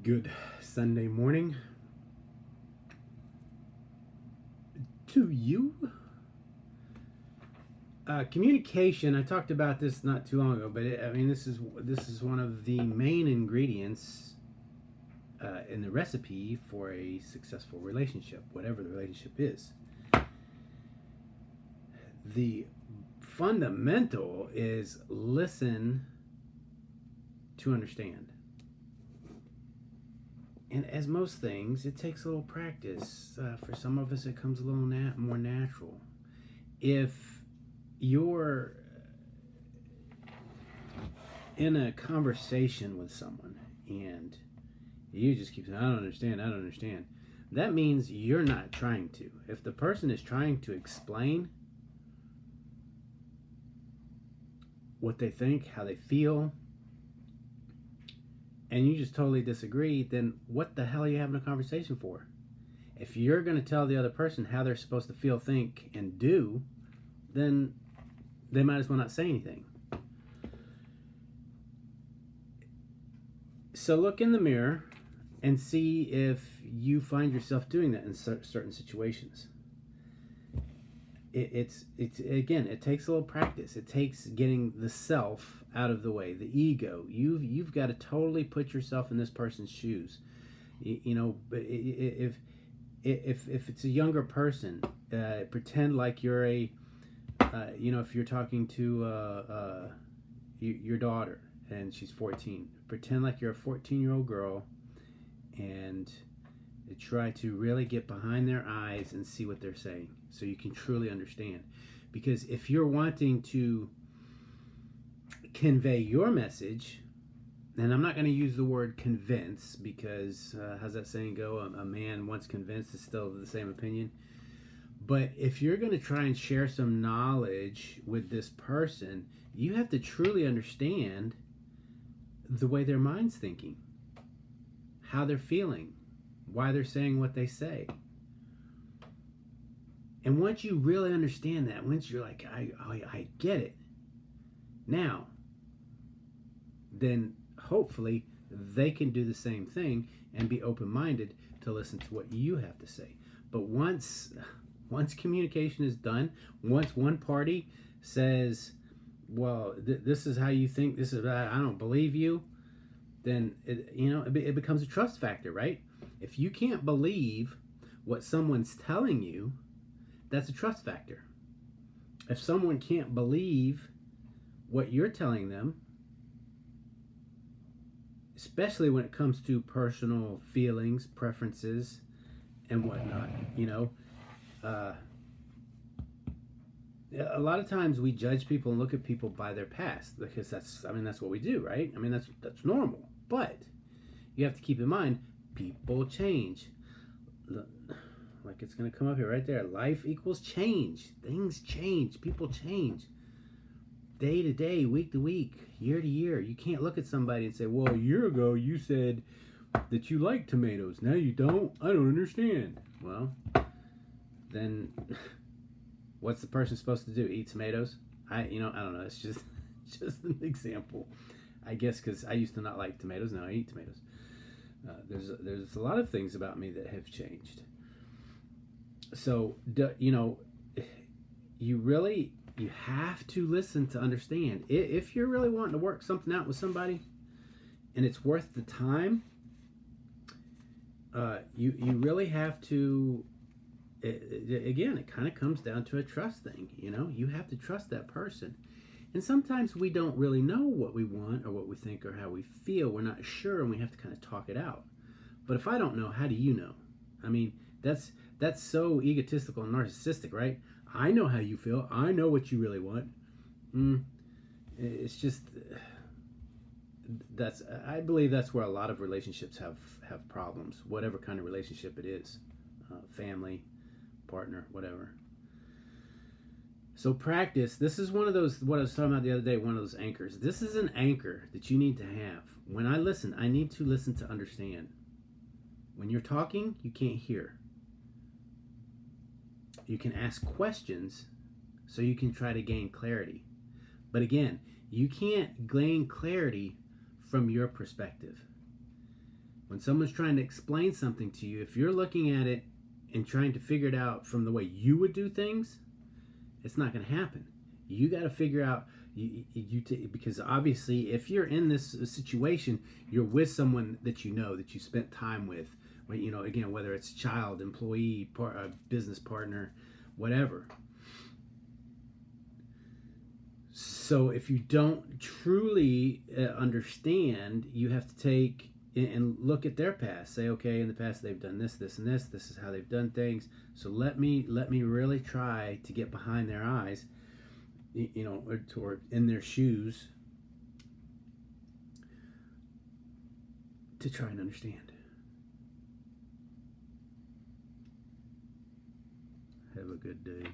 Good Sunday morning to you. Communication. I talked about this not too long ago, but this is one of the main ingredients in the recipe for a successful relationship, whatever the relationship is. The fundamental is listen to understand. And as most things, it takes a little practice. For some of us, it comes a little more natural. If you're in a conversation with someone and you just keep saying, I don't understand, that means you're not trying to. If the person is trying to explain what they think, how they feel, and you just totally disagree, then what the hell are you having a conversation for? If you're going to tell the other person how they're supposed to feel, think, and do, then they might as well not say anything. So look in the mirror and see if you find yourself doing that in certain situations. It's again, it takes a little practice. It takes getting the self out of the way, the ego. You've got to totally put yourself in this person's shoes. If it's a younger person, pretend like you're if you're talking to your daughter and she's 14, pretend like you're a 14-year-old girl and try to really get behind their eyes and see what they're saying so you can truly understand. Because if you're wanting to convey your message, and I'm not going to use the word convince because how's that saying go? A man once convinced is still of the same opinion. But if you're going to try and share some knowledge with this person, you have to truly understand the way their mind's thinking, how they're feeling, why they're saying what they say. And once you really understand that, once you're like, I get it now, then hopefully they can do the same thing and be open-minded to listen to what you have to say. But once communication is done, once one party says, well, this is how you think, this is that, I don't believe you, then it becomes a trust factor, right? If you can't believe what someone's telling you, that's a trust factor. If someone can't believe what you're telling them, especially when it comes to personal feelings, preferences, and whatnot, a lot of times we judge people and look at people by their past because that's what we do, right? That's normal. But you have to keep in mind, people change. Like it's going to come up here right there. Life equals change. Things change. People change. Day to day, week to week, year to year. You can't look at somebody and say, well, a year ago you said that you like tomatoes. Now you don't? I don't understand. Well, then what's the person supposed to do? Eat tomatoes? I don't know. It's just an example. I guess because I used to not like tomatoes. Now I eat tomatoes. There's a lot of things about me that have changed. So, you have to listen to understand. If you're really wanting to work something out with somebody and it's worth the time, you really have to, again, it kind of comes down to a trust thing. You have to trust that person. And sometimes we don't really know what we want or what we think or how we feel. We're not sure, and we have to kind of talk it out. But if I don't know, how do you know? That's so egotistical and narcissistic, right? I know how you feel. I know what you really want. It's just I believe that's where a lot of relationships have problems, whatever kind of relationship it is, family, partner, whatever. So practice. This is one of those, what I was talking about the other day, one of those anchors. This is an anchor that you need to have. When I listen, I need to listen to understand. When you're talking, you can't hear. You can ask questions so you can try to gain clarity. But again, you can't gain clarity from your perspective. When someone's trying to explain something to you, if you're looking at it and trying to figure it out from the way you would do things, it's not going to happen. You got to figure out because obviously if you're in this situation, you're with someone that you know, that you spent time with, again, whether it's child, employee, business partner, whatever. So if you don't truly understand, you have to take and look at their past. Say, okay, in the past they've done this, this, and this. This is how they've done things. So let me really try to get behind their eyes, or in their shoes, to try and understand. Have a good day.